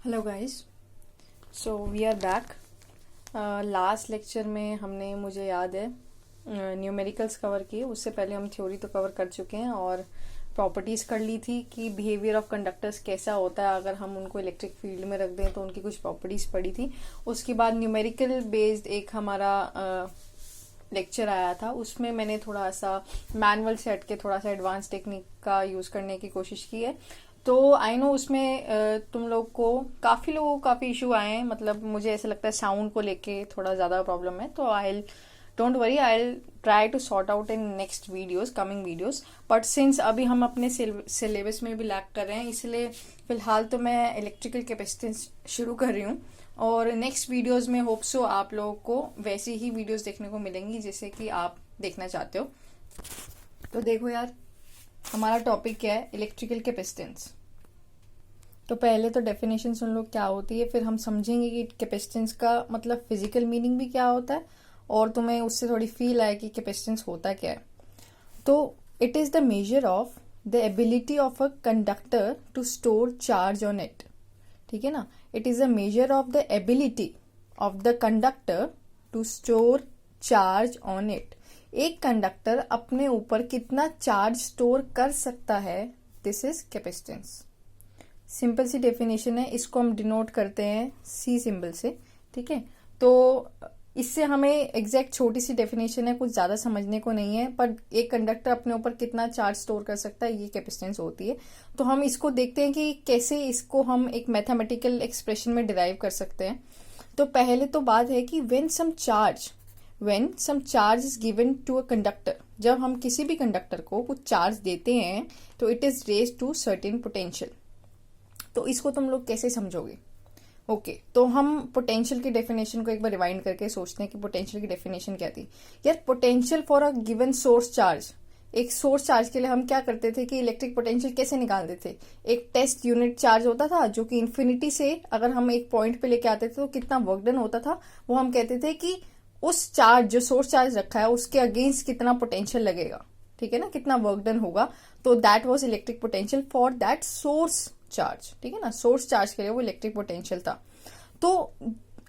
Hello guys. So we are back. Last lecture में हमने, मुझे याद है, न्यूमेरिकल्स कवर किए। उससे पहले हम थ्योरी तो कवर कर चुके हैं और प्रॉपर्टीज़ कर ली थी कि बिहेवियर ऑफ कंडक्टर्स कैसा होता है अगर हम उनको इलेक्ट्रिक फील्ड में रख दें, तो उनकी कुछ प्रॉपर्टीज़ पढ़ी थी। उसके बाद न्यूमेरिकल बेस्ड एक हमारा लेक्चर आया था, उसमें मैंने थोड़ा सा मैनुअल से हट के थोड़ा सा एडवांस टेक्निक का यूज़ करने की कोशिश की है। तो आई नो उसमें तुम लोग को काफ़ी लोगों को काफ़ी इशू आए हैं। मतलब मुझे ऐसा लगता है साउंड को लेके थोड़ा ज़्यादा प्रॉब्लम है, तो I don't worry, I try to sort out in next videos, coming videos. But since अभी हम अपने सिलेबस में भी लैक कर रहे हैं, इसलिए फिलहाल तो मैं इलेक्ट्रिकल कैपेसिटेंस शुरू कर रही हूँ और नेक्स्ट वीडियोस में होप सो आप लोगों को वैसी ही वीडियोस देखने को मिलेंगी जैसे कि आप देखना चाहते हो। तो देखो यार, हमारा टॉपिक क्या है, इलेक्ट्रिकल कैपेसिटेंस। तो पहले तो डेफिनेशन सुन लो क्या होती है, फिर हम समझेंगे कि कैपेसिटेंस का मतलब फिजिकल मीनिंग भी क्या होता है और तुम्हें उससे थोड़ी फील आए कि कैपेसिटेंस होता क्या है। तो it is the measure of the ability of a conductor to store charge on it. ठीक है ना, it is a measure of the ability of the conductor to store charge on it. एक conductor अपने ऊपर कितना charge store कर सकता है, दिस इज कैपेसिटेंस। सिंपल सी डेफिनेशन है, इसको हम डिनोट करते हैं सी सिंबल से। ठीक है, तो इससे हमें एग्जैक्ट छोटी सी डेफिनेशन है, कुछ ज्यादा समझने को नहीं है, पर एक कंडक्टर अपने ऊपर कितना चार्ज स्टोर कर सकता है, ये कैपेसिटेंस होती है। तो हम इसको देखते हैं कि कैसे इसको हम एक मैथमेटिकल एक्सप्रेशन में डिराइव कर सकते हैं। तो पहले तो बात है कि when some charge is given to a conductor, जब हम किसी भी कंडक्टर को कुछ चार्ज देते हैं तो it is raise to certain potential. तो इसको तुम लोग कैसे समझोगे? ओके, तो हम पोटेंशियल की डेफिनेशन को एक बार रिवाइंड करके सोचते हैं कि पोटेंशियल की डेफिनेशन क्या थी। यार, potential for a given source charge, एक सोर्स चार्ज के लिए हम क्या करते थे कि इलेक्ट्रिक पोटेंशियल कैसे निकालते थे? एक टेस्ट यूनिट चार्ज होता था जो कि इन्फिनिटी से अगर हम एक पॉइंट पे लेके आते थे तो कितना वर्क डन होता था, वो हम कहते थे कि उस चार्ज, जो सोर्स चार्ज रखा है, उसके अगेंस्ट कितना पोटेंशियल लगेगा। ठीक है ना, कितना वर्क डन होगा। तो that was electric potential for that source charge. ठीक है ना, सोर्स चार्ज के लिए वो इलेक्ट्रिक पोटेंशियल था। तो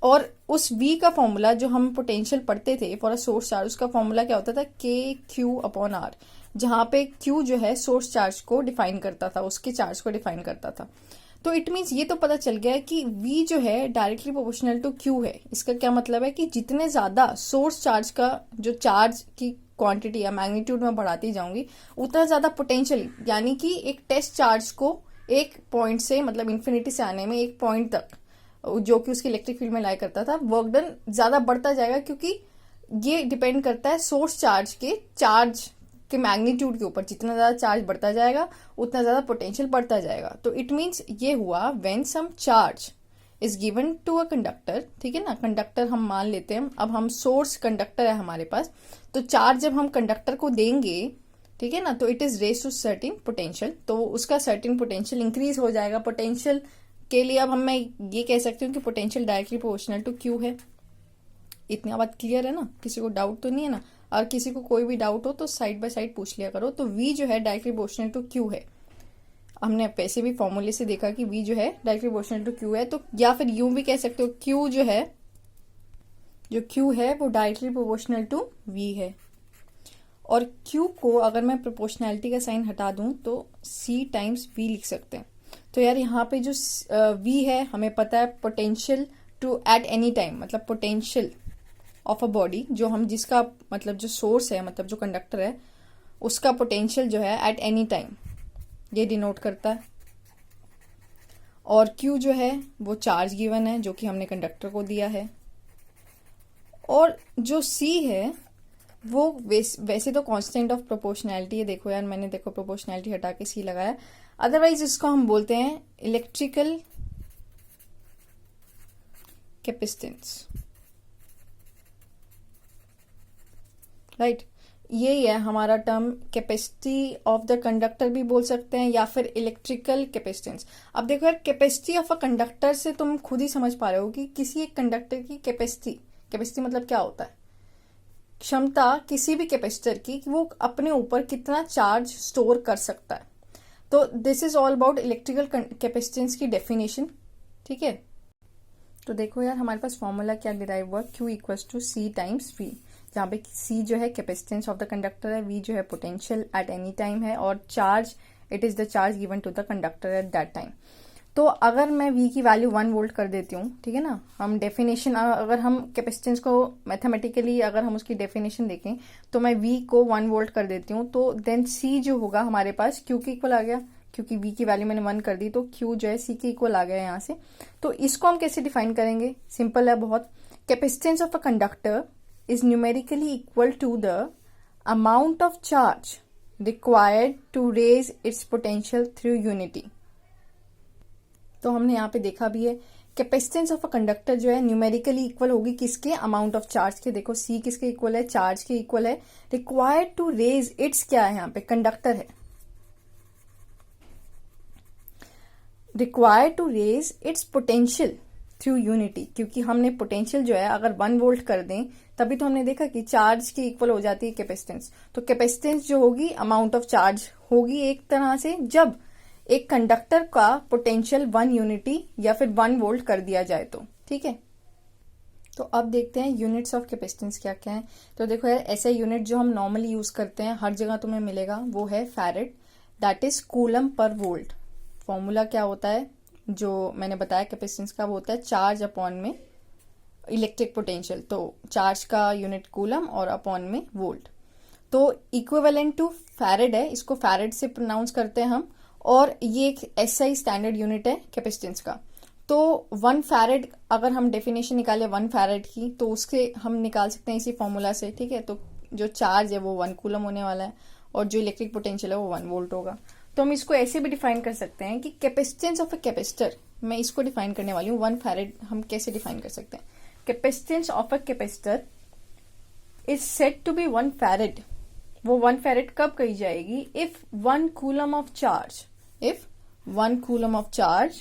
और उस V का फॉर्मूला जो हम पोटेंशियल पढ़ते थे फॉर अ सोर्स चार्ज, उसका फॉर्मूला क्या होता था? KQ/R, जहां पे Q जो है सोर्स चार्ज को डिफाइन करता था, उसके चार्ज को डिफाइन करता था। तो इट मीन्स ये तो पता चल गया कि V जो है डायरेक्टली प्रोपोर्शनल टू Q है। इसका क्या मतलब है कि जितने ज्यादा सोर्स चार्ज का जो चार्ज की क्वांटिटी या मैग्नीट्यूड में बढ़ाती जाऊंगी, उतना ज्यादा पोटेंशियल, यानी कि एक टेस्ट चार्ज को एक पॉइंट से, मतलब इन्फिनिटी से आने में एक पॉइंट तक, जो कि उसके इलेक्ट्रिक फील्ड में लाई करता था, वर्क डन ज्यादा बढ़ता जाएगा, क्योंकि ये डिपेंड करता है सोर्स चार्ज के मैग्नीट्यूड के ऊपर। जितना ज्यादा चार्ज बढ़ता जाएगा उतना ज्यादा पोटेंशियल बढ़ता जाएगा। तो इट मीन्स ये हुआ when some charge is given to a conductor. ठीक है ना, कंडक्टर हम मान लेते हैं, अब हम सोर्स कंडक्टर है हमारे पास, तो चार्ज जब हम कंडक्टर को देंगे, ठीक है ना, तो it is raise to certain potential, तो उसका सर्टेन पोटेंशियल इंक्रीज हो जाएगा। पोटेंशियल के लिए अब हम, मैं ये कह सकती हूँ कि potential directly proportional to Q है। इतना बात क्लियर है ना? किसी को डाउट तो नहीं है ना? और किसी को कोई भी डाउट हो तो साइड बाय साइड पूछ लिया करो। तो V जो है डायरेक्टली प्रोपोर्शनल टू क्यू है। हमने वैसे भी फॉर्मूले से देखा कि V जो है डायरेक्टली प्रोपोर्शनल टू क्यू है। तो या फिर यूं भी कह सकते हो, Q जो Q है वो डायरेक्टली प्रोपोर्शनल टू V है। और Q को अगर मैं प्रोपोर्शनैलिटी का साइन हटा दूं तो C टाइम्स V लिख सकते हैं। तो यार यहाँ पे जो V है, हमें पता है potential to at any time, मतलब पोटेंशियल ऑफ अ बॉडी, जो हम जिसका मतलब जो सोर्स है, मतलब जो कंडक्टर है, उसका पोटेंशियल जो है एट एनी टाइम, ये डिनोट करता है। और Q जो है वो चार्ज गिवन है जो कि हमने कंडक्टर को दिया है। और जो C है वो वैसे तो कांस्टेंट ऑफ प्रोपोर्शनैलिटी है। देखो यार, मैंने देखो प्रोपोर्शनैलिटी हटा के C लगाया, अदरवाइज इसको हम बोलते हैं इलेक्ट्रिकल कैपेसिटेंस। राइट, यही है हमारा term. Capacity of the conductor भी बोल सकते हैं या फिर इलेक्ट्रिकल कैपेसिटेंस। अब देखो यार, कैपेसिटी ऑफ अ कंडक्टर से तुम खुद ही समझ पा रहे हो कि किसी एक कंडक्टर की कैपेसिटी मतलब क्या होता है? क्षमता किसी भी कैपेसिटर की कि वो अपने ऊपर कितना चार्ज स्टोर कर सकता है। तो this is all about electrical capacitance की डेफिनेशन। ठीक है। तो देखो यार हमारे पास फॉर्मूला क्या डिराइव हुआ, Q equals to C times V, जहाँ पे C जो है कैपेसिटेंस ऑफ द कंडक्टर है, V जो है पोटेंशियल एट एनी टाइम है, और charge it is the charge given to the conductor at that time. तो अगर मैं V की वैल्यू 1 वोल्ट कर देती हूँ, ठीक है ना, हम डेफिनेशन अगर हम कैपेसिटेंस को मैथमेटिकली अगर हम उसकी डेफिनेशन देखें तो मैं V को 1 वोल्ट कर देती हूँ, तो देन C जो होगा हमारे पास Q के इक्वल आ गया, क्योंकि V की वैल्यू मैंने 1 कर दी, तो Q जो है C के इक्वल आ गया यहाँ से। तो इसको हम कैसे डिफाइन करेंगे, सिंपल है बहुत। Capacitance of a conductor is numerically equal to the amount of charge required to raise its potential through unity. तो हमने यहाँ पे देखा भी है कैपेसिटेंस ऑफ अ कंडक्टर जो है न्यूमेरिकली इक्वल होगी किसके, अमाउंट ऑफ चार्ज के। देखो C किसके इक्वल है, चार्ज के इक्वल है। रिक्वायर्ड टू रेज इट्स क्या है, यहाँ पे कंडक्टर है, required to raise its potential through unity, क्योंकि हमने पोटेंशियल जो है अगर 1 वोल्ट कर दें तभी तो हमने देखा कि चार्ज के इक्वल हो जाती है कैपेसिटेंस। तो कैपेसिटेंस जो होगी अमाउंट ऑफ चार्ज होगी एक तरह से, जब एक कंडक्टर का पोटेंशियल 1 यूनिटी या फिर 1 वोल्ट कर दिया जाए तो, ठीक है। तो अब देखते हैं यूनिट्स ऑफ कैपेसिटेंस क्या क्या है। तो देखो यार ऐसे यूनिट जो हम नॉर्मली यूज करते हैं, हर जगह तुम्हें मिलेगा, वो है farad, that is coulomb per volt. Formula क्या होता है जो मैंने बताया कैपेसिटेंस का, वो होता है चार्ज अपॉन में इलेक्ट्रिक पोटेंशियल। तो चार्ज का यूनिट कूलम और अपॉन में वोल्ट। तो इक्विवेलेंट टू फैरेड है, इसको फैरेड से प्रोनाउंस करते हैं हम, और ये एक SI स्टैंडर्ड यूनिट है कैपेसिटेंस का। तो 1 फैरेड अगर हम डेफिनेशन निकाले 1 फैरेड की, तो उसके हम निकाल सकते हैं इसी फॉर्मूला से, ठीक है। तो जो चार्ज है वो 1 कूलम होने वाला है, और जो इलेक्ट्रिक पोटेंशियल है वो 1 वोल्ट होगा। तो हम इसको ऐसे भी डिफाइन कर सकते हैं कि कैपेसिटेंस ऑफ अ कैपेसिटर, मैं इसको डिफाइन करने वाली हूँ 1 फैरेड। हम कैसे डिफाइन कर सकते हैं, capacitance of a capacitor is said to be 1 farad. वो 1 फैरेड कब कही जाएगी, if 1 coulomb of charge, if 1 coulomb of charge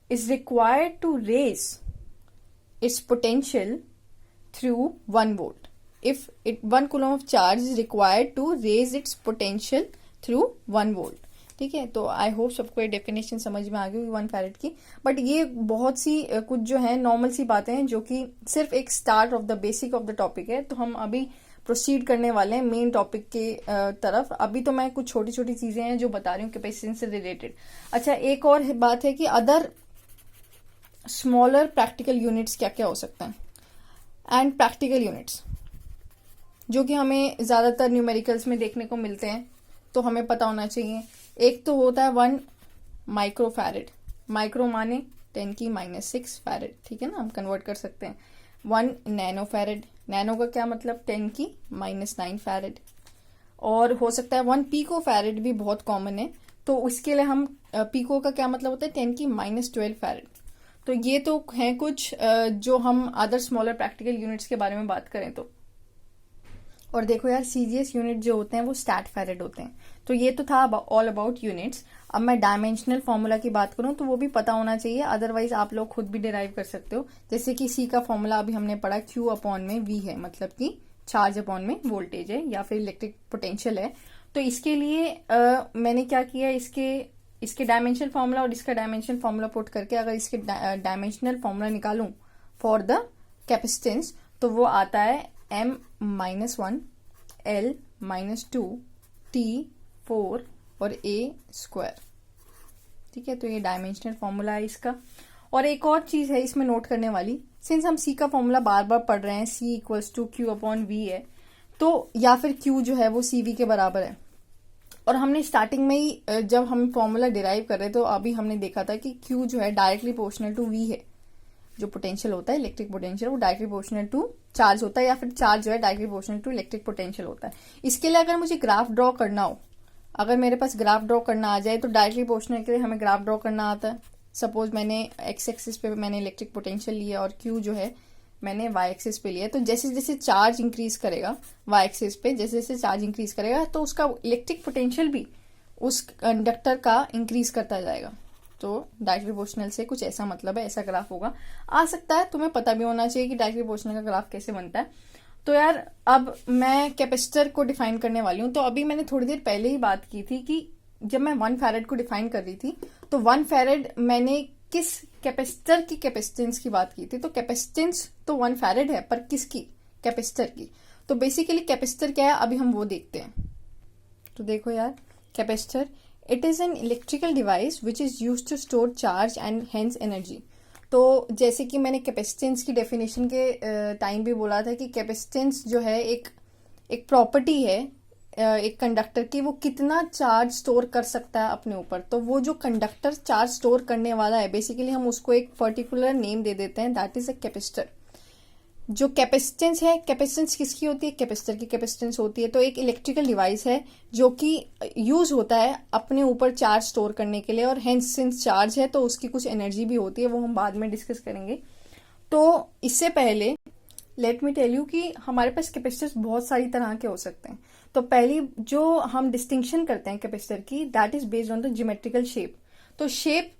is required to raise its potential through 1 volt. If 1 coulomb of charge is required to raise its potential through 1 volt. ठीक है। तो I hope सबको ये definition समझ में आ गई 1 farad की। But ये बहुत सी कुछ जो है नॉर्मल सी बातें हैं जो कि सिर्फ एक start of the basic of the topic है। तो हम अभी प्रोसीड करने वाले हैं मेन टॉपिक के तरफ। अभी तो मैं कुछ छोटी छोटी चीजें हैं जो बता रही हूँ कैपेसिटेंस से रिलेटेड। अच्छा, एक और बात है कि अदर स्मॉलर प्रैक्टिकल यूनिट्स क्या क्या हो सकते हैं, एंड प्रैक्टिकल यूनिट्स जो कि हमें ज्यादातर न्यूमेरिकल्स में देखने को मिलते हैं, तो हमें पता होना चाहिए। एक तो होता है 1 माइक्रो फैरेड, माइक्रो माने 10⁻⁶ फैरेड, ठीक है ना, हम कन्वर्ट कर सकते हैं। 1 नैनो फैरेड, नैनो का क्या मतलब 10⁻⁹ फैरेड। और हो सकता है 1 पीको फैरेड भी बहुत कॉमन है, तो उसके लिए हम पीको का क्या मतलब होता है 10⁻12 फैरेड। तो ये तो हैं कुछ जो हम अदर स्मॉलर प्रैक्टिकल यूनिट्स के बारे में बात करें तो। और देखो यार सीजीएस यूनिट जो होते हैं वो स्टैट फैरेड होते हैं। तो ये तो था ऑल अबाउट यूनिट्स। अब मैं डायमेंशनल फॉर्मूला की बात करूं तो वो भी पता होना चाहिए, अदरवाइज आप लोग खुद भी डिराइव कर सकते हो। जैसे कि सी का फॉर्मूला अभी हमने पढ़ा Q अपॉन में V है, मतलब कि चार्ज अपॉन में वोल्टेज है या फिर इलेक्ट्रिक पोटेंशियल है। तो इसके लिए मैंने क्या किया, इसके डायमेंशनल फॉर्मूला और इसका डायमेंशनल फॉर्मूला पुट करके अगर इसके डायमेंशनल फॉर्मूला निकालूं फॉर द कैपेसिटेंस, तो वो आता है m-1 l-2 t4 और a²। ठीक है, तो ये डायमेंशनल फॉर्मूला है इसका। और एक और चीज है इसमें नोट करने वाली, सिंस हम C का फॉर्मूला बार बार पढ़ रहे हैं, C equals to Q upon V है, तो या फिर Q जो है वो CV के बराबर है। और हमने स्टार्टिंग में ही जब हम फॉर्मूला डिराइव कर रहे तो अभी हमने देखा था कि Q जो है डायरेक्टली प्रोपोर्शनल टू V है। जो पोटेंशियल होता है इलेक्ट्रिक पोटेंशियल वो डायरेक्टली प्रोपोर्शनल टू चार्ज होता है, या फिर चार्ज जो है directly proportional to electric potential होता है। इसके लिए अगर मुझे ग्राफ ड्रॉ करना हो, अगर मेरे पास ग्राफ ड्रॉ करना आ जाए तो डायरेक्टली प्रोपोर्शनल के लिए हमें ग्राफ ड्रॉ करना आता है। सपोज मैंने एक्स एक्सिस पे मैंने इलेक्ट्रिक पोटेंशियल लिया और Q जो है मैंने वाई एक्सिस पे लिया, तो जैसे जैसे चार्ज इंक्रीज करेगा वाई एक्सिस पे, जैसे जैसे चार्ज इंक्रीज करेगा तो उसका इलेक्ट्रिक पोटेंशियल भी उस कंडक्टर का इंक्रीज करता जाएगा। तो डायरेक्टली प्रोपोर्शनल से कुछ ऐसा मतलब है, ऐसा ग्राफ होगा। आ सकता है तुम्हें पता भी होना चाहिए कि डायरेक्टली प्रोपोर्शनल का ग्राफ कैसे बनता है। तो यार अब मैं कैपेसिटर को डिफाइन करने वाली हूँ। तो अभी मैंने थोड़ी देर पहले ही बात की थी कि जब मैं 1 फैरेड को डिफाइन कर रही थी तो 1 फैरेड मैंने किस कैपेसिटर की कैपेसिटेंस की बात की थी, तो कैपेसिटेंस तो 1 फैरेड है, पर किसकी, कैपेसिटर की। तो बेसिकली कैपेसिटर क्या है अभी हम वो देखते हैं। तो देखो यार, capacitor it is an electrical device which is used to store charge and hence energy. तो जैसे कि मैंने कैपेसिटेंस की डेफिनेशन के टाइम भी बोला था कि कैपेसिटेंस जो है एक प्रॉपर्टी है एक कंडक्टर की, वो कितना चार्ज स्टोर कर सकता है अपने ऊपर। तो वो जो कंडक्टर चार्ज स्टोर करने वाला है, बेसिकली हम उसको एक पर्टिकुलर नेम दे देते हैं, दैट इज अ कैपेसिटर। जो कैपेसिटेंस है, कैपेसिटेंस किसकी होती है, कैपेसिटर की कैपेसिटेंस होती है। तो एक इलेक्ट्रिकल डिवाइस है जो कि यूज होता है अपने ऊपर चार्ज स्टोर करने के लिए, और हेंस सिंस चार्ज है तो उसकी कुछ एनर्जी भी होती है, वो हम बाद में डिस्कस करेंगे। तो इससे पहले लेट मी टेल यू कि हमारे पास कैपेसिटर्स बहुत सारी तरह के हो सकते हैं। तो पहली जो हम डिस्टिंक्शन करते हैं कैपेसिटर की, that is based on the geometrical shape. तो शेप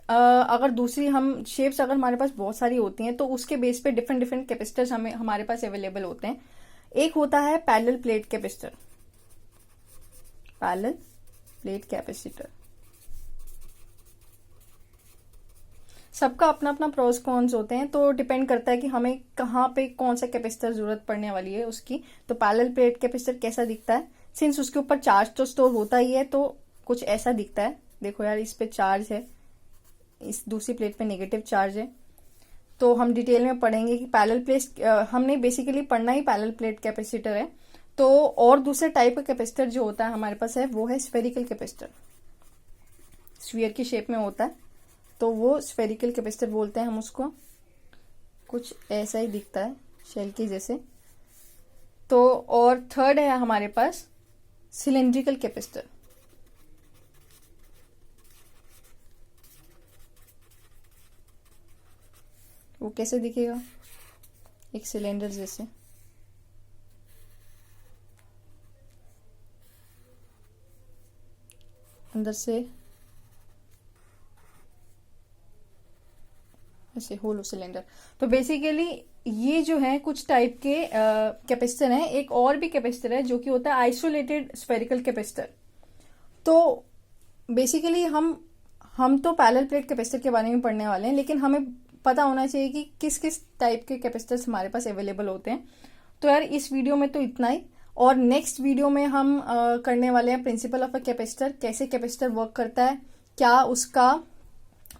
अगर दूसरी हम शेप्स अगर हमारे पास बहुत सारी होती हैं तो उसके बेस पे डिफरेंट डिफरेंट कैपेसिटर्स हमारे पास अवेलेबल होते हैं। एक होता है parallel plate capacitor, parallel plate capacitor. सबका अपना अपना प्रोस कॉन्स होते हैं, तो डिपेंड करता है कि हमें कहाँ पे कौन सा कैपेसिटर जरूरत पड़ने वाली है उसकी। तो पैरेलल प्लेट कैपेसिटर कैसा दिखता है, सिंस उसके ऊपर चार्ज तो स्टोर होता ही है तो कुछ ऐसा दिखता है। देखो यार, इस पे चार्ज है, इस दूसरी प्लेट पे नेगेटिव चार्ज है। तो हम डिटेल में पढ़ेंगे कि पैरेलल प्लेट हमने बेसिकली पढ़ना ही पैरेलल प्लेट कैपेसिटर है। तो और दूसरे टाइप का कैपेसिटर जो होता है हमारे पास है वो है स्फेरिकल कैपेसिटर, स्फीयर की शेप में होता है, तो वो स्फेरिकल कैपेसिटर बोलते हैं हम उसको। कुछ ऐसा ही दिखता है शेल की जैसे। तो और थर्ड है हमारे पास सिलेंड्रिकल कैपेसिटर। वो कैसे दिखेगा, एक सिलेंडर जैसे। अंदर से ऐसे होलो सिलेंडर। तो बेसिकली ये जो है कुछ टाइप के कैपेसिटर हैं। एक और भी कैपेसिटर है जो कि होता है आइसोलेटेड स्फेरिकल कैपेसिटर। तो बेसिकली हम तो पैरेलल प्लेट कैपेसिटर के बारे में पढ़ने वाले हैं, लेकिन हमें पता होना चाहिए कि किस किस टाइप के कैपेसिटर्स हमारे पास अवेलेबल होते हैं। तो यार इस वीडियो में तो इतना ही, और नेक्स्ट वीडियो में हम करने वाले हैं प्रिंसिपल ऑफ अ कैपेसिटर, कैसे कैपेसिटर वर्क करता है, क्या उसका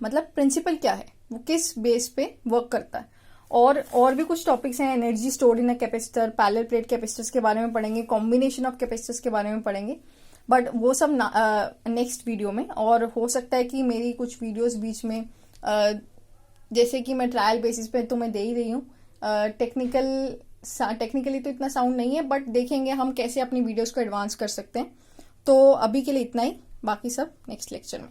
मतलब प्रिंसिपल क्या है, वो किस बेस पे वर्क करता है। और भी कुछ टॉपिक्स हैं, energy stored in a capacitor, parallel plate capacitors के बारे में पढ़ेंगे, कॉम्बिनेशन ऑफ कैपेसिटर्स के बारे में पढ़ेंगे, बट वो सब नेक्स्ट वीडियो में। और हो सकता है कि मेरी कुछ वीडियोस बीच में जैसे कि मैं ट्रायल बेसिस पे तो मैं दे ही रही हूँ, टेक्निकली तो इतना साउंड नहीं है, बट देखेंगे हम कैसे अपनी वीडियोस को एडवांस कर सकते हैं। तो अभी के लिए इतना ही, बाकी सब नेक्स्ट लेक्चर में।